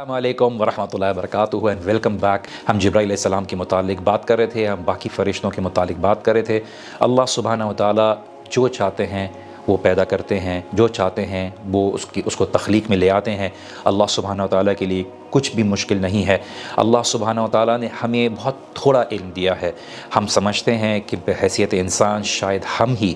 السلام علیکم ورحمۃ اللہ وبرکاتہ اینڈ ویلکم بیک۔ ہم جبرائیل علیہ السلام کے متعلق بات کر رہے تھے، ہم باقی فرشتوں کے متعلق بات کر رہے تھے۔ اللہ سبحانہ و تعالیٰ جو چاہتے ہیں وہ پیدا کرتے ہیں، جو چاہتے ہیں وہ اس کو تخلیق میں لے آتے ہیں۔ اللہ سبحانہ و تعالیٰ کے لیے کچھ بھی مشکل نہیں ہے۔ اللہ سبحانہ و تعالیٰ نے ہمیں بہت تھوڑا علم دیا ہے۔ ہم سمجھتے ہیں کہ بحیثیت انسان شاید ہم ہی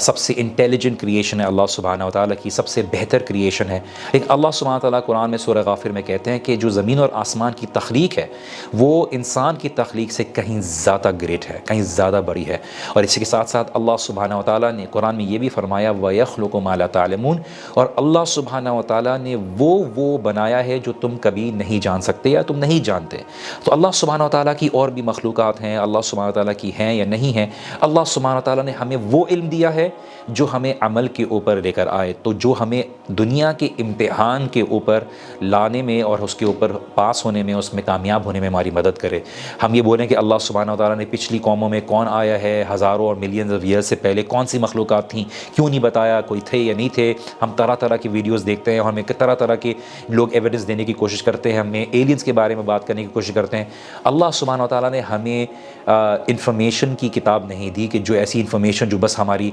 سب سے انٹیلیجنٹ کریشن ہے، اللہ سبحانہ و تعالیٰ کی سب سے بہتر کریشن ہے۔ لیکن اللہ سبحانہ و تعالیٰ قرآن میں سورہ غافر میں کہتے ہیں کہ جو زمین اور آسمان کی تخلیق ہے وہ انسان کی تخلیق سے کہیں زیادہ گریٹ ہے، کہیں زیادہ بڑی ہے۔ اور اسی کے ساتھ ساتھ اللہ سبحانہ و تعالیٰ نے قرآن میں یہ بھی فرمایا وَيَخْلُقُ مَا لَا تَعْلَمُونَ، اور اللہ سبحانہ و تعالیٰ نے وہ بنایا ہے جو تم کبھی نہیں جان سکتے یا تم نہیں جانتے۔ تو اللہ سبحانہ و تعالیٰ کی اور بھی مخلوقات ہیں، اللہ سبحانہ و تعالیٰ کی ہیں یا نہیں ہیں۔ اللہ سبحانہ و تعالیٰ نے ہمیں وہ علم دیا ہے جو ہمیں عمل کے اوپر لے کر آئے، تو جو ہمیں دنیا کے امتحان کے اوپر لانے میں اور اس کے اوپر پاس ہونے میں، اس میں کامیاب ہونے میں ہماری مدد کرے۔ ہم یہ بولیں کہ اللہ سبحانہ و تعالیٰ نے پچھلی قوموں میں کون آیا ہے، ہزاروں اور ملینز آف ایئر سے پہلے کون سی مخلوقات تھیں، کیوں نہیں بتایا، کوئی تھے یا نہیں تھے۔ ہم طرح طرح کی ویڈیوز دیکھتے ہیں اور ہمیں طرح طرح کے لوگ ایویڈنس دینے کی کوشش کرتے ہیں، ہمیں ایلینز کے بارے میں بات کرنے کی کوشش کرتے ہیں۔ اللہ سبحانہ و تعالیٰ نے ہمیں انفارمیشن کی کتاب نہیں دی کہ جو ایسی انفارمیشن جو بس ہماری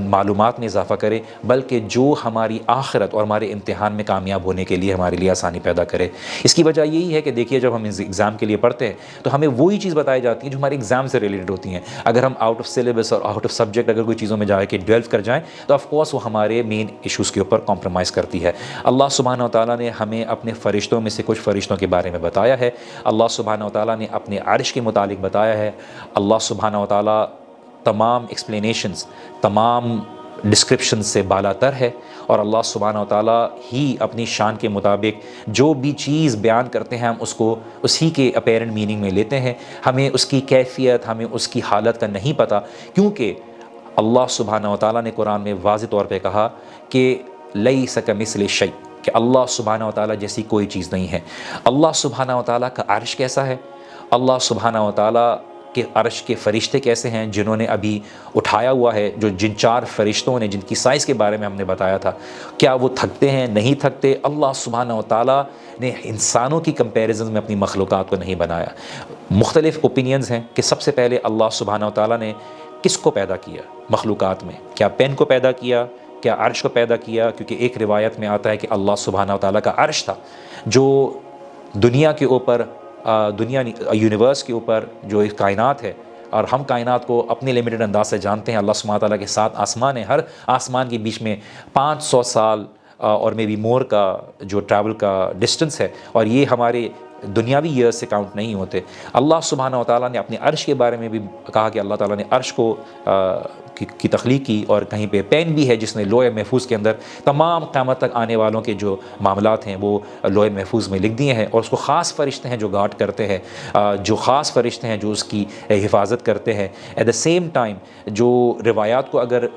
معلومات میں اضافہ کرے، بلکہ جو ہماری آخرت اور ہمارے امتحان میں کامیاب ہونے کے لیے ہمارے لیے آسانی پیدا کرے۔ اس کی وجہ یہی ہے کہ دیکھیے جب ہم ایگزام کے لیے پڑھتے ہیں تو ہمیں وہی چیز بتائی جاتی ہے جو ہمارے ایگزام سے ریلیٹڈ ہوتی ہیں۔ اگر ہم آؤٹ آف سلیبس اور آؤٹ آف سبجیکٹ اگر کوئی چیزوں میں جا کے ڈویلو کر جائیں تو آف کورس وہ ہمارے مین ایشوز کے اوپر کمپرومائز کرتی ہے۔ اللہ سبحانہ و تعالیٰ نے ہمیں اپنے فرشتوں میں سے کچھ فرشتوں کے بارے میں بتایا ہے۔ اللہ سبحانہ و تعالیٰ نے اپنے عرش کے متعلق بتایا ہے۔ اللہ سبحانہ و تعالیٰ تمام ایکسپلینیشنز، تمام ڈسکرپشن سے بالا تر ہے، اور اللہ سبحانہ و تعالیٰ ہی اپنی شان کے مطابق جو بھی چیز بیان کرتے ہیں ہم اس کو اسی کے اپیرنٹ میننگ میں لیتے ہیں۔ ہمیں اس کی کیفیت، ہمیں اس کی حالت کا نہیں پتہ، کیونکہ اللہ سبحانہ و تعالیٰ نے قرآن میں واضح طور پہ کہا کہ لیس کمثلہ شیء، کہ اللہ سبحانہ و تعالیٰ جیسی کوئی چیز نہیں ہے۔ اللہ سبحانہ و تعالیٰ کا عرش کیسا ہے، اللہ سبحانہ و تعالیٰ کہ عرش کے فرشتے کیسے ہیں جنہوں نے ابھی اٹھایا ہوا ہے، جن 4 فرشتوں نے جن کی سائز کے بارے میں ہم نے بتایا تھا، کیا وہ تھکتے ہیں، نہیں تھکتے۔ اللہ سبحانہ و تعالیٰ نے انسانوں کی کمپیریزن میں اپنی مخلوقات کو نہیں بنایا۔ مختلف اوپینینز ہیں کہ سب سے پہلے اللہ سبحانہ و تعالیٰ نے کس کو پیدا کیا مخلوقات میں، کیا پین کو پیدا کیا، کیا عرش کو پیدا کیا؟ کیونکہ ایک روایت میں آتا ہے کہ اللہ سبحانہ و تعالیٰ کا عرش تھا جو دنیا کے اوپر، یونیورس کے اوپر جو ایک کائنات ہے، اور ہم کائنات کو اپنے لمیٹڈ انداز سے جانتے ہیں۔ اللہ سبحانہ تعالیٰ کے 7 آسمان ہیں، ہر آسمان کے بیچ میں 500 سال اور مے بی مور کا جو ٹریول کا ڈسٹنس ہے، اور یہ ہمارے دنیاوی ایئرز سے کاؤنٹ نہیں ہوتے۔ اللہ سبحانہ و تعالیٰ نے اپنے عرش کے بارے میں بھی کہا کہ اللہ تعالیٰ نے عرش کو کی تخلیق کی، اور کہیں پہ پین بھی ہے جس نے لوح محفوظ کے اندر تمام قیامت تک آنے والوں کے جو معاملات ہیں وہ لوح محفوظ میں لکھ دیے ہیں، اور اس کو خاص فرشتے ہیں جو گارڈ کرتے ہیں، جو خاص فرشتے ہیں جو اس کی حفاظت کرتے ہیں۔ ایٹ دا سیم ٹائم جو روایات کو اگر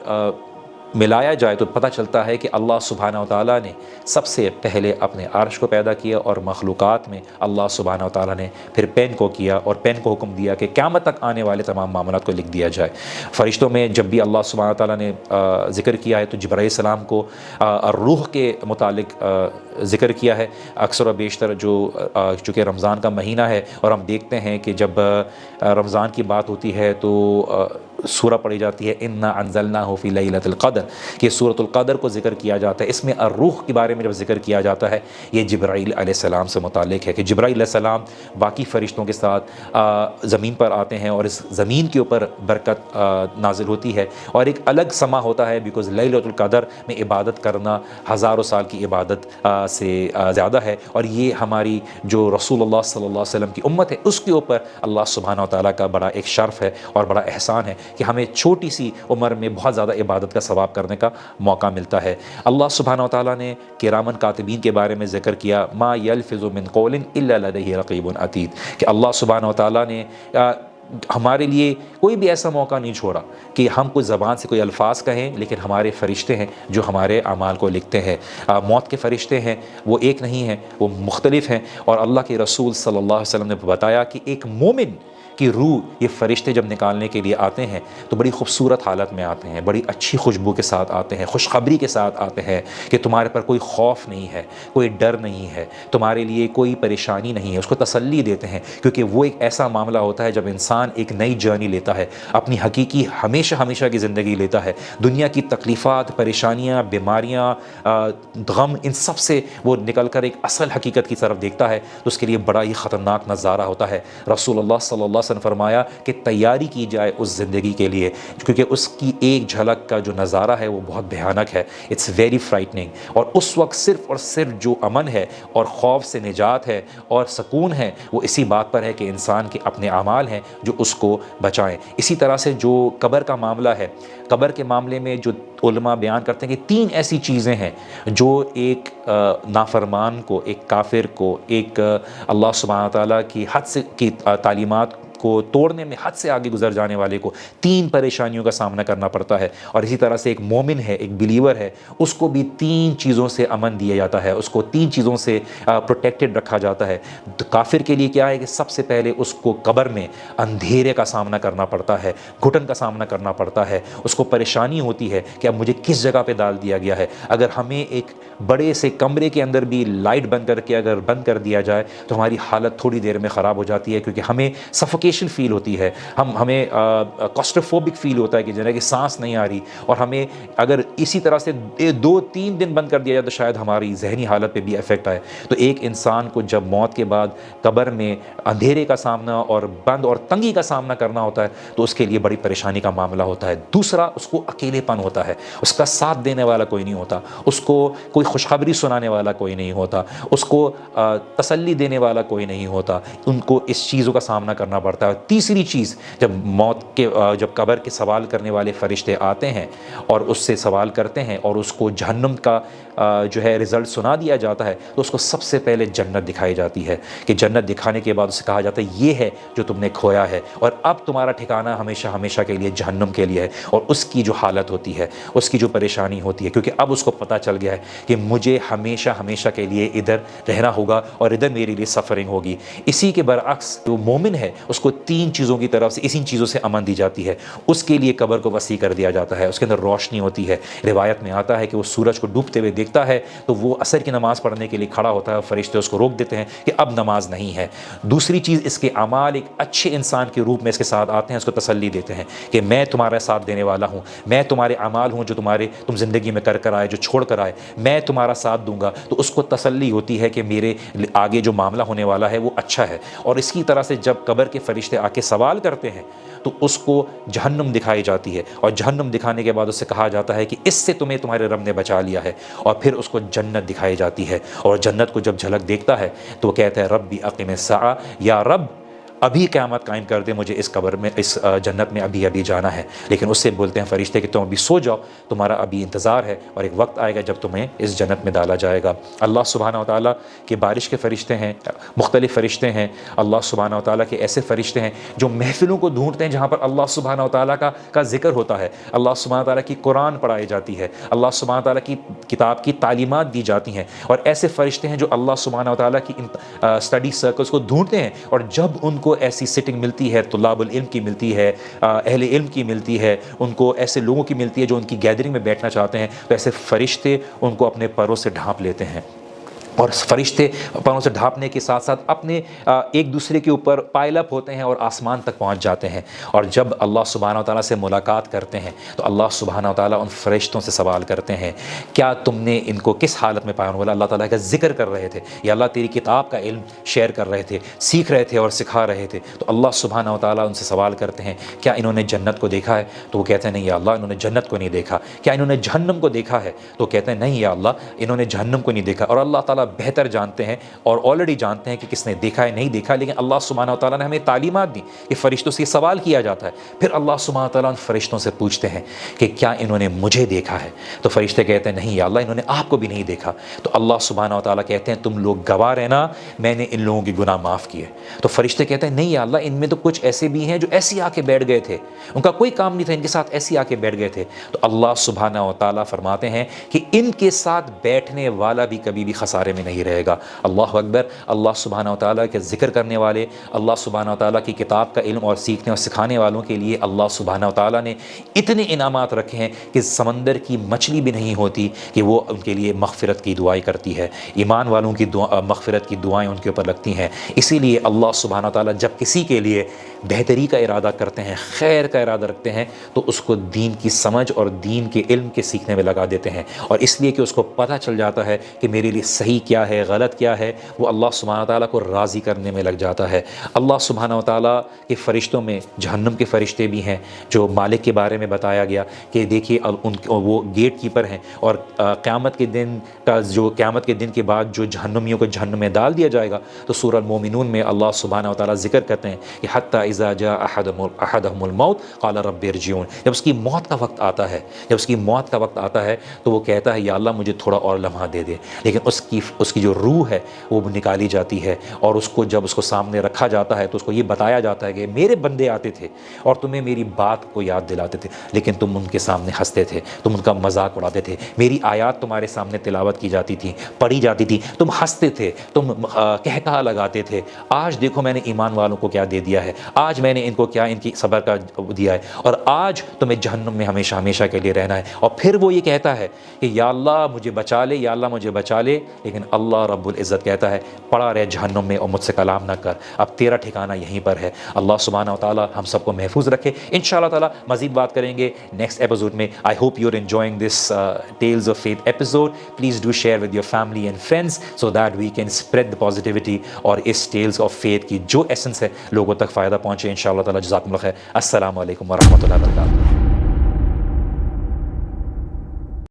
ملایا جائے تو پتہ چلتا ہے کہ اللہ سبحانہ و تعالیٰ نے سب سے پہلے اپنے عرش کو پیدا کیا، اور مخلوقات میں اللہ سبحانہ و تعالیٰ نے پھر پین کو کیا، اور پین کو حکم دیا کہ قیامت تک آنے والے تمام معاملات کو لکھ دیا جائے۔ فرشتوں میں جب بھی اللہ سبحانہ و تعالیٰ نے ذکر کیا ہے تو جبرائیل السلام کو روح کے متعلق ذکر کیا ہے اکثر و بیشتر، چونکہ رمضان کا مہینہ ہے، اور ہم دیکھتے ہیں کہ جب رمضان کی بات ہوتی ہے تو سورہ پڑھی جاتی ہے انا انزلناہ فی لیلۃ القدر، کہ سورۃ القدر کو ذکر کیا جاتا ہے۔ اس میں الروح کے بارے میں جب ذکر کیا جاتا ہے یہ جبرائیل علیہ السلام سے متعلق ہے کہ جبرائیل علیہ السلام باقی فرشتوں کے ساتھ زمین پر آتے ہیں، اور اس زمین کے اوپر برکت نازل ہوتی ہے، اور ایک الگ سما ہوتا ہے، بیکاز لیلۃ القدر میں عبادت کرنا ہزاروں سال کی عبادت سے زیادہ ہے، اور یہ ہماری جو رسول اللہ صلی اللہ علیہ وسلم کی امت ہے اس کے اوپر اللہ سبحانہ و تعالیٰ کا بڑا ایک شرف ہے اور بڑا احسان ہے کہ ہمیں چھوٹی سی عمر میں بہت زیادہ عبادت کا ثواب کرنے کا موقع ملتا ہے۔ اللہ سبحانہ و تعالیٰ نے کرامن کاتبین کے بارے میں ذکر کیا، ما یلفظ من قول الا لدیہ رقیب عتید، کہ اللہ سبحانہ و تعالیٰ نے ہمارے لیے کوئی بھی ایسا موقع نہیں چھوڑا کہ ہم کوئی زبان سے کوئی الفاظ کہیں، لیکن ہمارے فرشتے ہیں جو ہمارے اعمال کو لکھتے ہیں۔ موت کے فرشتے ہیں وہ ایک نہیں ہیں، وہ مختلف ہیں، اور اللہ کے رسول صلی اللہ علیہ وسلم نے بتایا کہ ایک مومن کہ روح یہ فرشتے جب نکالنے کے لیے آتے ہیں تو بڑی خوبصورت حالت میں آتے ہیں، بڑی اچھی خوشبو کے ساتھ آتے ہیں، خوشخبری کے ساتھ آتے ہیں کہ تمہارے پر کوئی خوف نہیں ہے، کوئی ڈر نہیں ہے، تمہارے لیے کوئی پریشانی نہیں ہے، اس کو تسلی دیتے ہیں، کیونکہ وہ ایک ایسا معاملہ ہوتا ہے جب انسان ایک نئی جرنی لیتا ہے، اپنی حقیقی ہمیشہ کی زندگی لیتا ہے، دنیا کی تکلیفات، پریشانیاں، بیماریاں، غم، ان سب سے وہ نکل کر ایک اصل حقیقت کی طرف دیکھتا ہے، تو اس کے لیے بڑا ہی خطرناک نظارہ ہوتا ہے۔ رسول اللہ صلی اللہ علیہ وسلم فرمایا کہ تیاری کی جائے اس زندگی کے لیے، کیونکہ اس کی ایک جھلک کا جو نظارہ ہے وہ بہت بھیانک ہے، اٹس ویری فرائٹننگ، اور اس وقت صرف اور صرف جو امن ہے اور خوف سے نجات ہے اور سکون ہے وہ اسی بات پر ہے کہ انسان کے اپنے اعمال ہیں جو اس کو بچائیں۔ اسی طرح سے جو قبر کا معاملہ ہے، قبر کے معاملے میں جو علماء بیان کرتے ہیں کہ 3 ایسی چیزیں ہیں جو ایک نافرمان کو، ایک کافر کو، ایک اللہ سبحانہ تعالیٰ کی حد سے کی تعلیمات کو توڑنے میں حد سے آگے گزر جانے والے کو 3 پریشانیوں کا سامنا کرنا پڑتا ہے، اور اسی طرح سے ایک مومن ہے، ایک بلیور ہے، اس کو بھی 3 چیزوں سے امن دیا جاتا ہے، اس کو 3 چیزوں سے پروٹیکٹڈ رکھا جاتا ہے۔ کافر کے لیے کیا ہے کہ سب سے پہلے اس کو قبر میں اندھیرے کا سامنا کرنا پڑتا ہے، گھٹن کا سامنا کرنا پڑتا ہے، اس کو پریشانی ہوتی ہے کہ اب مجھے کس جگہ پہ ڈال دیا گیا ہے۔ اگر ہمیں ایک بڑے سے کمرے کے اندر بھی لائٹ بند کر کے اگر بند کر دیا جائے تو ہماری حالت تھوڑی دیر میں خراب ہو جاتی ہے، کیونکہ ہمیں سفوکیشن فیل ہوتی ہے، ہمیں کاسٹروفوبک فیل ہوتا ہے کہ جنہیں کہ سانس نہیں آ رہی، اور ہمیں اگر اسی طرح سے 2-3 دن بند کر دیا جائے تو شاید ہماری ذہنی حالت پہ بھی افیکٹ آئے۔ تو ایک انسان کو جب موت کے بعد قبر میں اندھیرے کا سامنا اور بند اور تنگی کا سامنا کرنا ہوتا ہے تو اس کے لیے بڑی پریشانی کا معاملہ ہوتا ہے۔ دوسرا، اس کو اکیلے پن ہوتا ہے، اس کا ساتھ دینے والا کوئی نہیں ہوتا، اس کو کوئی خوشخبری سنانے والا کوئی نہیں ہوتا، اس کو تسلی دینے والا کوئی نہیں ہوتا، ان کو اس چیزوں کا سامنا کرنا پڑتا ہے۔ تیسری چیز، جب موت کے جب قبر کے سوال کرنے والے فرشتے آتے ہیں اور اس سے سوال کرتے ہیں اور اس کو جہنم کا جو ہے رزلٹ سنا دیا جاتا ہے تو اس کو سب سے پہلے جنت دکھائی جاتی ہے، کہ جنت دکھانے کے بعد اسے کہا جاتا ہے یہ ہے جو تم نے کھویا ہے، اور اب تمہارا ٹھکانہ ہمیشہ کے لیے جہنم کے لیے ہے۔ اور اس کی جو حالت ہوتی ہے، اس کی جو پریشانی ہوتی ہے، کیونکہ اب اس کو پتہ چل گیا ہے کہ مجھے ہمیشہ کے لیے ادھر رہنا ہوگا اور ادھر میرے لیے سفرنگ ہوگی۔ اسی کے برعکس جو مومن ہے اس کو 3 چیزوں کی طرف سے، اسی چیزوں سے امن دی جاتی ہے، اس کے لیے قبر کو وسیع کر دیا جاتا ہے، اس کے اندر روشنی ہوتی ہے۔ روایت میں آتا ہے کہ وہ سورج کو ڈوبتے ہوئے دیکھتا ہے تو وہ عصر کی نماز پڑھنے کے لیے کھڑا ہوتا ہے اور فرشتے اس کو روک دیتے ہیں کہ اب نماز نہیں ہے۔ دوسری چیز، اس کے اعمال ایک اچھے انسان کے روپ میں اس کے ساتھ آتے ہیں، اس کو تسلی دیتے ہیں کہ میں تمہارا ساتھ دینے والا ہوں، میں تمہارے اعمال ہوں جو تم زندگی میں کر آئے، جو چھوڑ کر آئے، میں تمہارا ساتھ دوں گا۔ تو اس کو تسلی ہوتی ہے کہ میرے آگے جو معاملہ ہونے والا ہے وہ اچھا ہے۔ اور اس کی طرح سے جب قبر کے فرشتے آ کے سوال کرتے ہیں تو اس کو جہنم دکھائی جاتی ہے، اور جہنم دکھانے کے بعد اس سے کہا جاتا ہے کہ اس سے تمہیں تمہارے رب نے بچا لیا ہے، اور پھر اس کو جنت دکھائی جاتی ہے۔ اور جنت کو جب جھلک دیکھتا ہے تو وہ کہتا ہے ربی اقم الساعہ، یا رب ابھی قیامت قائم کر دے، مجھے اس قبر میں، اس جنت میں ابھی جانا ہے۔ لیکن اس سے بولتے ہیں فرشتے کہ تم ابھی سو جاؤ، تمہارا ابھی انتظار ہے، اور ایک وقت آئے گا جب تمہیں اس جنت میں ڈالا جائے گا۔ اللہ سبحانہ وتعالیٰ کے بارش کے فرشتے ہیں، مختلف فرشتے ہیں۔ اللہ سبحانہ وتعالیٰ کے ایسے فرشتے ہیں جو محفلوں کو ڈھونڈتے ہیں جہاں پر اللہ سبحانہ وتعالیٰ کا ذکر ہوتا ہے، اللہ سبحانہ وتعالیٰ کی قرآن پڑھائی جاتی ہے، اللہ سبحانہ وتعالیٰ کی کتاب کی تعلیمات دی جاتی ہیں، اور ایسے فرشتے ہیں جو اللہ سبحانہ وتعالیٰ کی اسٹڈی سرکلز کو ڈھونڈتے ہیں، اور جب ان کو ایسی سٹنگ ملتی ہے، طلاب العلم کی ملتی ہے، اہل علم کی ملتی ہے، ان کو ایسے لوگوں کی ملتی ہے جو ان کی گیدرنگ میں بیٹھنا چاہتے ہیں، تو ایسے فرشتے ان کو اپنے پروں سے ڈھانپ لیتے ہیں، اور فرشتے پروں سے ڈھانپنے کے ساتھ ساتھ اپنے ایک دوسرے کے اوپر پائل اپ ہوتے ہیں اور آسمان تک پہنچ جاتے ہیں۔ اور جب اللہ سبحانہ وتعالیٰ سے ملاقات کرتے ہیں تو اللہ سبحانہ وتعالیٰ ان فرشتوں سے سوال کرتے ہیں کیا تم نے ان کو کس حالت میں پایا؟ اللہ تعالیٰ کا ذکر کر رہے تھے، یا اللہ تیری کتاب کا علم شیئر کر رہے تھے، سیکھ رہے تھے اور سکھا رہے تھے؟ تو اللہ سبحانہ وتعالیٰ ان سے سوال کرتے ہیں کیا انہوں نے جنت کو دیکھا ہے؟ تو وہ کہتے ہیں نہیں یا اللہ، انہوں نے جنت کو نہیں دیکھا۔ کیا انہوں نے جہنم کو دیکھا ہے؟ تو کہتے ہیں نہیں یا اللہ، انہوں نے جہنم کو نہیں دیکھا۔ اور اللہ تعالیٰ بہتر جانتے ہیں اور آلریڈی جانتے ہیں کہ کس نے دیکھا ہے نہیں دیکھا، لیکن اللہ سبحانہ وتعالیٰ نے ہمیں تعلیمات دی کہ فرشتوں سے سوال کیا جاتا ہے۔ پھر اللہ سبحانہ وتعالیٰ ان فرشتوں سے پوچھتے ہیں کہ کیا انہوں نے مجھے دیکھا ہے؟ تو فرشتے کہتے ہیں نہیں یا اللہ، انہوں نے آپ کو بھی نہیں دیکھا۔ تو اللہ سبحانہ وتعالیٰ کہتے ہیں تم لوگ گواہ رہنا، میں نے ان لوگوں کے گناہ معاف کیے۔ تو فرشتے کہتے ہیں نہیں یا اللہ، ان میں تو کچھ ایسے بھی ہیں جو ایسی آ کے بیٹھ گئے تھے، ان کا کوئی کام نہیں تھا، ان کے ساتھ ایسی آ کے بیٹھ گئے تھے۔ تو اللہ سبحانہ وتعالیٰ فرماتے ہیں کہ ان کے ساتھ بیٹھنے والا بھی کبھی بھی خسارے میں نہیں رہے گا۔ اللہ اکبر۔ اللہ سبحانہ و تعالیٰ کے ذکر کرنے والے، اللہ سبحانہ و تعالیٰ کی کتاب کا علم اور سیکھنے اور سکھانے والوں کے لیے اللہ سبحانہ و تعالیٰ نے اتنے انعامات رکھے ہیں کہ سمندر کی مچھلی بھی نہیں ہوتی کہ وہ ان کے لیے مغفرت کی دعائیں کرتی ہے۔ ایمان والوں کی مغفرت کی دعائیں ان کے اوپر لگتی ہیں۔ اسی لیے اللہ سبحانہ و تعالیٰ جب کسی کے لیے بہتری کا ارادہ کرتے ہیں، خیر کا ارادہ رکھتے ہیں، تو اس کو دین کی سمجھ اور دین کے علم کے سیکھنے میں لگا دیتے ہیں، اور اس لیے کہ اس کو پتہ چل جاتا ہے کہ میرے لیے صحیح کیا ہے، غلط کیا ہے، وہ اللہ سبحانہ و تعالیٰ کو راضی کرنے میں لگ جاتا ہے۔ اللہ سبحانہ و تعالیٰ کے فرشتوں میں جہنم کے فرشتے بھی ہیں، جو مالک کے بارے میں بتایا گیا کہ دیکھیے وہ گیٹ کیپر ہیں، اور قیامت کے دن کے بعد جو جہنمیوں کو جہنم میں ڈال دیا جائے گا، تو سورہ المومنون میں اللہ سبحانہ و تعالیٰ ذکر کرتے ہیں کہ حتی اذا جاء احدهم الموت قال رب ارجعون، جب اس کی موت کا وقت آتا ہے تو وہ کہتا ہے یا اللہ مجھے تھوڑا اور لمحہ دے دے، لیکن اس کی جو روح ہے وہ نکالی جاتی ہے، اور اس کو جب اس کو سامنے رکھا جاتا ہے تو اس کو یہ بتایا جاتا ہے کہ میرے بندے آتے تھے اور تمہیں میری بات کو یاد دلاتے تھے، لیکن تم ان کے سامنے ہنستے تھے، تم ان کا مذاق اڑاتے تھے، میری آیات تمہارے سامنے تلاوت کی جاتی تھی، پڑھی جاتی تھی، تم ہنستے تھے، تم کہکہا لگاتے تھے، آج دیکھو میں نے ایمان والوں کو کیا دے دیا ہے، آج میں نے ان کو کیا ان کی صبر کا دیا ہے، اور آج تمہیں جہنم میں ہمیشہ ہمیشہ کے لیے رہنا ہے۔ اور پھر وہ یہ کہتا ہے کہ یا اللہ مجھے بچا لے، یا اللہ مجھے بچا لے، لیکن اللہ رب العزت کہتا ہے پڑا رہے جہنم میں اور مجھ سے کلام نہ کر، اب تیرا ٹھکانہ یہیں پر ہے۔ اللہ سبحانہ و تعالیٰ ہم سب کو محفوظ رکھے۔ انشاءاللہ تعالیٰ مزید بات کریں گے نیکسٹ ایپیسوڈ میں۔ I hope you are enjoying this tales of faith episode. Please do share with your family and friends so that we can spread the positivity, اور اس ٹیلز آف فیتھ کی جو ایسنس ہے لوگوں تک فائدہ پہنچے انشاءاللہ تعالیٰ۔ جزاکم اللہ خیر۔ السلام علیکم ورحمۃ اللہ وبرکاتہ۔